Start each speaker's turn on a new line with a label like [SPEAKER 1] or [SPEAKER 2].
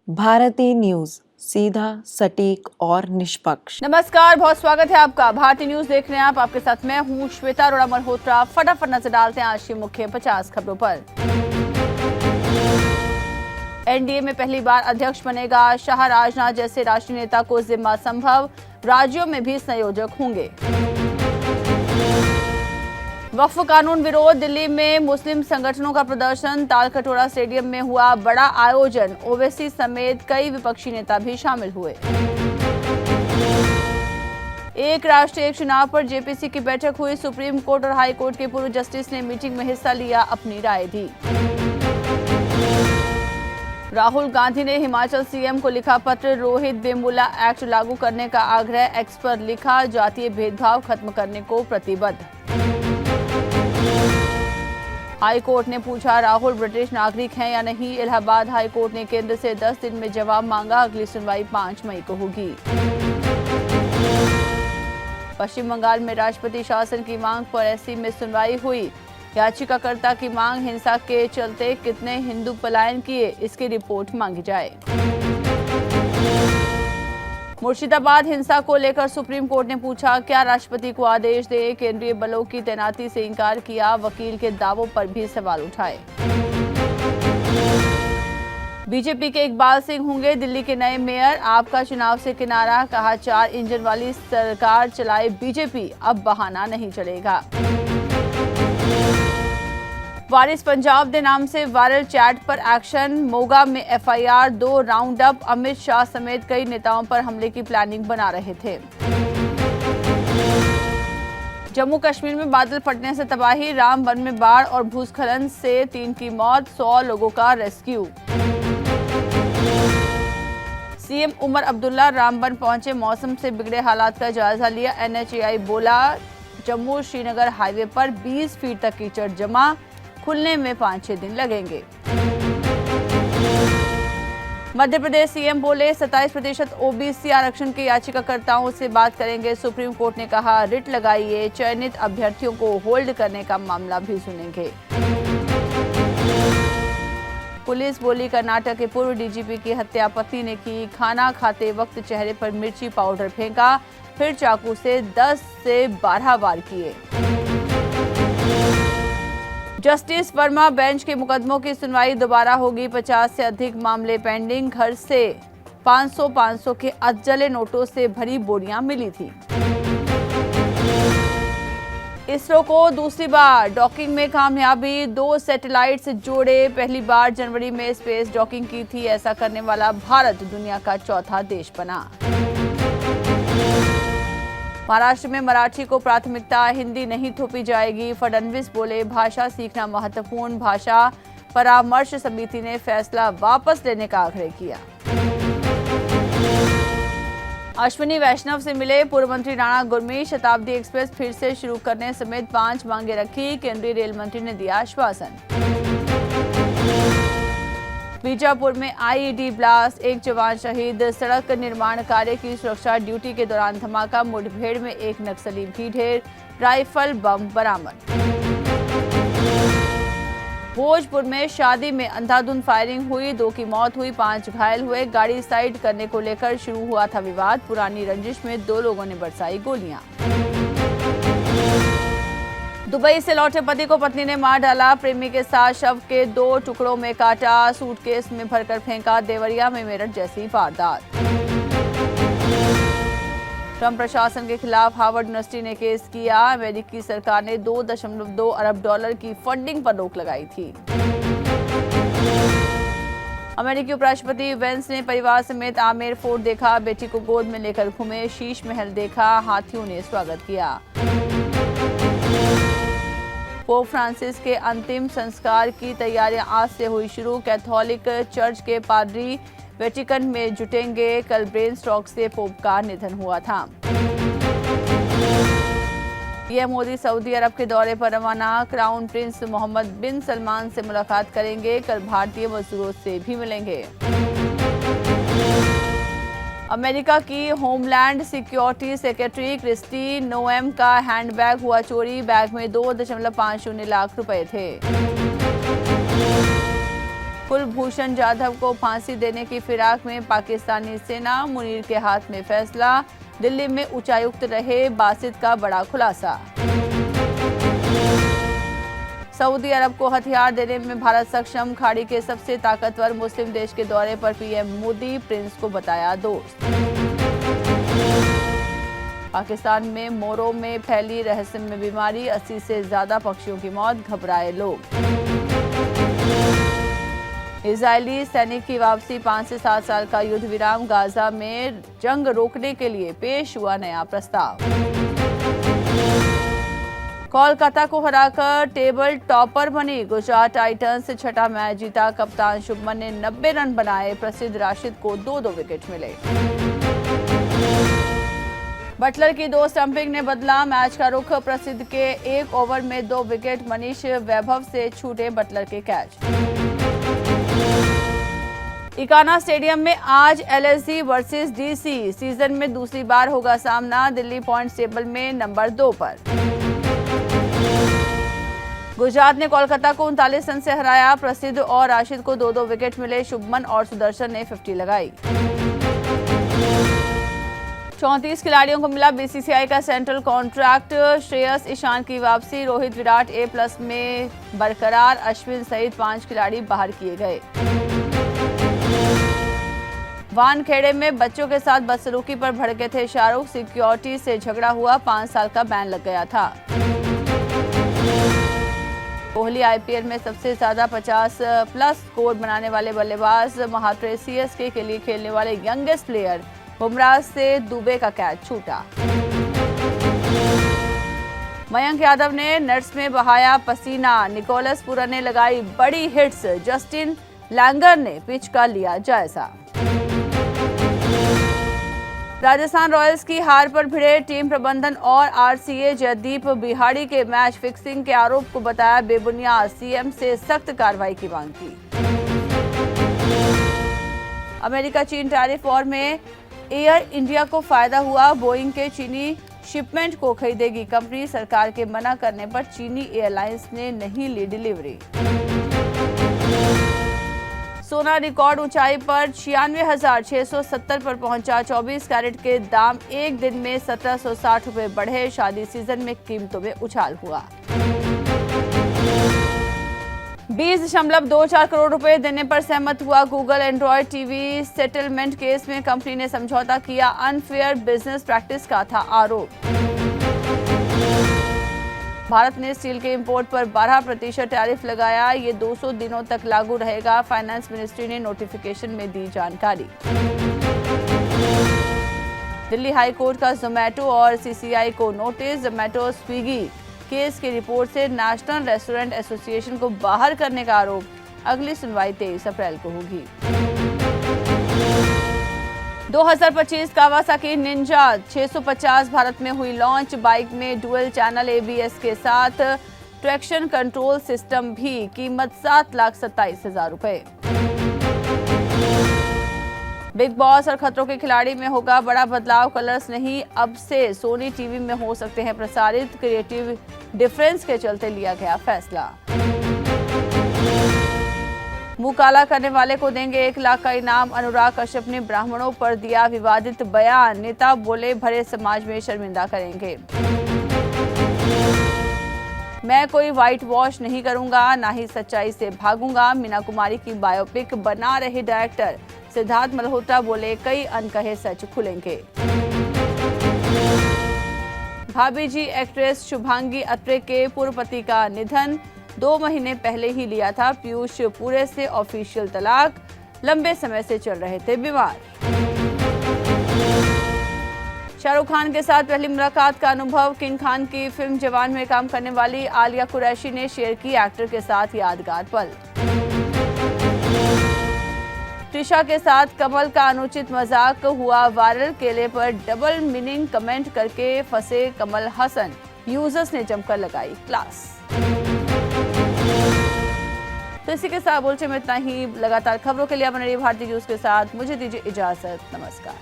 [SPEAKER 1] Bharti news, सीधा, सटीक और निष्पक्ष।
[SPEAKER 2] नमस्कार, बहुत स्वागत है आपका। भारती न्यूज देख रहे हैं आप। आपके साथ मैं हूं श्वेता अरोड़ा मल्होत्रा। फटाफट नजर डालते हैं आज की मुख्य 50 खबरों पर। एनडीए में पहली बार अध्यक्ष बनेगा शाह। राजनाथ जैसे राष्ट्रीय नेता को जिम्मा संभव। राज्यों में भी संयोजक होंगे। वक्फ कानून विरोध, दिल्ली में मुस्लिम संगठनों का प्रदर्शन। तालकटोरा स्टेडियम में हुआ बड़ा आयोजन। ओवैसी समेत कई विपक्षी नेता भी शामिल हुए। एक राष्ट्र एक चुनाव पर जेपीसी की बैठक हुई। सुप्रीम कोर्ट और हाई कोर्ट के पूर्व जस्टिस ने मीटिंग में हिस्सा लिया, अपनी राय दी। राहुल गांधी ने हिमाचल सीएम को लिखा पत्र। रोहित वेमुला एक्ट लागू करने का आग्रह। एक्स पर लिखा, जातीय भेदभाव खत्म करने को प्रतिबद्ध। हाई कोर्ट ने पूछा, राहुल ब्रिटिश नागरिक हैं या नहीं। इलाहाबाद हाई कोर्ट ने केंद्र से 10 दिन में जवाब मांगा। अगली सुनवाई 5 मई को होगी। पश्चिम बंगाल में राष्ट्रपति शासन की मांग पर एससी में सुनवाई हुई। याचिकाकर्ता की मांग, हिंसा के चलते कितने हिंदू पलायन किए, इसकी रिपोर्ट मांगी जाए। मुर्शिदाबाद हिंसा को लेकर सुप्रीम कोर्ट ने पूछा, क्या राष्ट्रपति को आदेश दे। केंद्रीय बलों की तैनाती से इनकार किया। वकील के दावों पर भी सवाल उठाए। बीजेपी के इकबाल सिंह होंगे दिल्ली के नए मेयर। आपका चुनाव से किनारा, कहा 4 इंजन वाली सरकार चलाए बीजेपी, अब बहाना नहीं चलेगा। वारिस पंजाब के नाम से वायरल चैट पर एक्शन। मोगा में FIR, 2 round up. Amit Shah समेत कई नेताओं पर हमले की प्लानिंग बना रहे थे। जम्मू कश्मीर में बादल फटने से तबाही। रामबन में बाढ़ और भूस्खलन से 3 की मौत, 100 लोगों का रेस्क्यू। सीएम उमर अब्दुल्ला रामबन पहुंचे, मौसम से बिगड़े हालात का जायजा लिया। एनएचएआई बोला, जम्मू श्रीनगर हाईवे पर 20 फीट तक कीचड़ जमा, खुलने में 5-6 दिन लगेंगे। मध्य प्रदेश सीएम बोले, 27% ओबीसी आरक्षण के याचिकाकर्ताओं से बात करेंगे। सुप्रीम कोर्ट ने कहा, रिट लगाइए, चयनित अभ्यर्थियों को होल्ड करने का मामला भी सुनेंगे। पुलिस बोली, कर्नाटक के पूर्व डीजीपी की हत्या पत्नी ने की। खाना खाते वक्त चेहरे पर मिर्ची पाउडर फेंका, फिर चाकू से 10 से 12 वार किए। जस्टिस वर्मा बेंच के मुकदमों की सुनवाई दोबारा होगी। 50 से अधिक मामले पेंडिंग। घर से 500 के अधजले नोटों से भरी बोरियां मिली थी। इसरो को दूसरी बार डॉकिंग में कामयाबी। 2 सैटेलाइट्स जोड़े। पहली बार जनवरी में स्पेस डॉकिंग की थी। ऐसा करने वाला भारत दुनिया का चौथा देश बना। महाराष्ट्र में मराठी को प्राथमिकता, हिंदी नहीं थोपी जाएगी। फडणवीस बोले, भाषा सीखना महत्वपूर्ण। भाषा परामर्श समिति ने फैसला वापस लेने का आग्रह किया। अश्विनी वैष्णव से मिले पूर्व मंत्री राणा गुरमीत। शताब्दी एक्सप्रेस फिर से शुरू करने समेत 5 मांगे रखी। केंद्रीय रेल मंत्री ने दिया आश्वासन। बीजापुर में आईईडी ब्लास्ट, 1 जवान शहीद। सड़क निर्माण कार्य की सुरक्षा ड्यूटी के दौरान धमाका। मुठभेड़ में 1 नक्सली भी ढेर। राइफल बम बरामद। भोजपुर में शादी में अंधाधुंध फायरिंग हुई, 2 की मौत हुई, 5 घायल हुए। गाड़ी साइड करने को लेकर शुरू हुआ था विवाद। पुरानी रंजिश में 2 लोगों ने बरसाई गोलियां। दुबई से लौटे पति को पत्नी ने मार डाला। प्रेमी के साथ शव के 2 टुकड़ों में काटा, सूटकेस में भरकर फेंका। देवरिया में मेरठ जैसी वारदात। ट्रंप प्रशासन के खिलाफ हार्वर्ड यूनिवर्सिटी ने केस किया। अमेरिकी सरकार ने $2.2 अरब की फंडिंग पर रोक लगाई थी। अमेरिकी उपराष्ट्रपति वेंस ने परिवार समेत आमेर फोर्ट देखा। बेटी को गोद में लेकर घूमे। शीश महल देखा। हाथियों ने स्वागत किया। पोप फ्रांसिस के अंतिम संस्कार की तैयारियां आज से हुई शुरू। कैथोलिक चर्च के पादरी वेटिकन में जुटेंगे। कल ब्रेन स्ट्रोक से पोप का निधन हुआ था। पीएम मोदी सऊदी अरब के दौरे पर रवाना। क्राउन प्रिंस मोहम्मद बिन सलमान से मुलाकात करेंगे। कल भारतीय मजदूरों से भी मिलेंगे। अमेरिका की homeland security secretary Kristi Noem का हैंडबैग हुआ चोरी। बैग में 2.50 लाख रुपए थे। कुलभूषण जाधव को फांसी देने की फिराक में पाकिस्तानी सेना, मुनीर के हाथ में फैसला। दिल्ली में उच्चायुक्त रहे बासित का बड़ा खुलासा। सऊदी अरब को हथियार देने में भारत सक्षम, खाड़ी के सबसे ताकतवर मुस्लिम देश के दौरे पर पीएम मोदी, प्रिंस को बताया दोस्त। पाकिस्तान में मोरों में फैली रहस्यमय बीमारी, 80 से ज्यादा पक्षियों की मौत, घबराए लोग। इजरायली सैनिक की वापसी, 5 से 7 साल का युद्ध विराम, गाजा में जंग रोकने के लिए पेश हुआ नया प्रस्ताव। कोलकाता को हराकर टेबल टॉपर बनी गुजरात टाइटंस, छठा मैच जीता। कप्तान शुभमन ने 90 रन बनाए, प्रसिद्ध राशिद को 2-2 विकेट मिले। बटलर की 2 स्टंपिंग ने बदला मैच का रुख, प्रसिद्ध के 1 ओवर में 2 विकेट, मनीष वैभव से छूटे बटलर के कैच। इकाना स्टेडियम में आज एलएसजी वर्सेस डीसी, सीजन में दूसरी बार होगा सामना। दिल्ली पॉइंट्स टेबल में नंबर 2 पर। गुजरात ने कोलकाता को 39 रन से हराया, प्रसिद्ध और राशिद को 2-2 विकेट मिले। शुभमन और सुदर्शन ने 50 लगाई। 34 खिलाड़ियों को मिला बीसीसीआई का सेंट्रल कॉन्ट्रैक्ट, श्रेयस ईशान की वापसी, रोहित विराट A+ में बरकरार, अश्विन सहित 5 खिलाड़ी बाहर किए गए। वानखेड़े में बच्चों के साथ बदसलूकी पर भड़के थे शाहरुख, सिक्योरिटी से झगड़ा हुआ, 5 साल का बैन लग गया था। कोहली आईपीएल में सबसे ज्यादा 50+ स्कोर बनाने वाले बल्लेबाज, महात्रे सीएसके के लिए खेलने वाले यंगेस्ट प्लेयर, बुमराह से दुबे का कैच छूटा। मयंक यादव ने नेट्स में बहाया पसीना, निकोलस पूरन ने लगाई बड़ी हिट्स, जस्टिन लैंगर ने पिच का लिया जायजा। राजस्थान रॉयल्स की हार पर भिड़े टीम प्रबंधन और आरसीए, जयदीप बिहाड़ी के मैच फिक्सिंग के आरोप को बताया बेबुनियाद, सीएम से सख्त कार्रवाई की मांग की। अमेरिका चीन टैरिफ वॉर में एयर इंडिया को फायदा हुआ, बोइंग के चीनी शिपमेंट को खरीदेगी कंपनी, सरकार के मना करने पर चीनी एयरलाइंस ने नहीं ली डिलीवरी। सोना रिकॉर्ड ऊंचाई पर 96,670 पर पहुंचा, 24 कैरेट के दाम एक दिन में 1760 रुपए बढ़े, शादी सीजन में कीमतों में उछाल हुआ। 20.24 करोड़ रुपए देने पर सहमत हुआ Google, Android TV settlement case में कंपनी ने समझौता किया, अनफेयर बिजनेस प्रैक्टिस का था आरोप। भारत ने स्टील के इंपोर्ट पर 12% टैरिफ लगाया, ये 200 दिनों तक लागू रहेगा, फाइनेंस मिनिस्ट्री ने नोटिफिकेशन में दी जानकारी। दिल्ली हाई कोर्ट का जोमेटो और सीसीआई को नोटिस, जोमेटो स्विगी केस की रिपोर्ट से नेशनल रेस्टोरेंट एसोसिएशन को बाहर करने का आरोप, अगली सुनवाई 23 अप्रैल को होगी। 2025 कावासाकी निंजा 650 भारत में हुई लॉन्च, बाइक में डुअल चैनल एबीएस के साथ ट्रैक्शन कंट्रोल सिस्टम भी, कीमत 7,27,000 रुपए। बिग बॉस और खतरों के खिलाड़ी में होगा बड़ा बदलाव, कलर्स नहीं अब से सोनी टीवी में हो सकते हैं प्रसारित, क्रिएटिव डिफरेंस के चलते लिया गया फैसला। मुंह काला करने वाले को देंगे 1 लाख का इनाम, अनुराग कश्यप ने ब्राह्मणों पर दिया विवादित बयान, नेता बोले भरे समाज में शर्मिंदा करेंगे। मैं कोई व्हाइट वॉश नहीं करूंगा, ना ही सच्चाई से भागूंगा, मीना कुमारी की बायोपिक बना रहे डायरेक्टर सिद्धार्थ मल्होत्रा बोले कई अनकहे सच खुलेंगे। भाभी जी एक्ट्रेस शुभांगी अत्रे के पूर्व पति का निधन, 2 महीने पहले ही लिया था पीयूष पूरे से ऑफिशियल तलाक, लंबे समय से चल रहे थे बीमार। शाहरुख खान के साथ पहली मुलाकात का अनुभव, किंग खान की फिल्म जवान में काम करने वाली आलिया कुरैशी ने शेयर की एक्टर के साथ यादगार पल। त्रिशा के साथ कमल का अनुचित मजाक हुआ वायरल, केले पर डबल मीनिंग कमेंट करके फंसे कमल हसन, यूजर्स ने जमकर लगाई क्लास। तो इसी के साथ बुलेटिन में इतना ही। लगातार खबरों के लिए बने रहिए भारतीय न्यूज के साथ, मुझे दीजिए इजाजत, नमस्कार।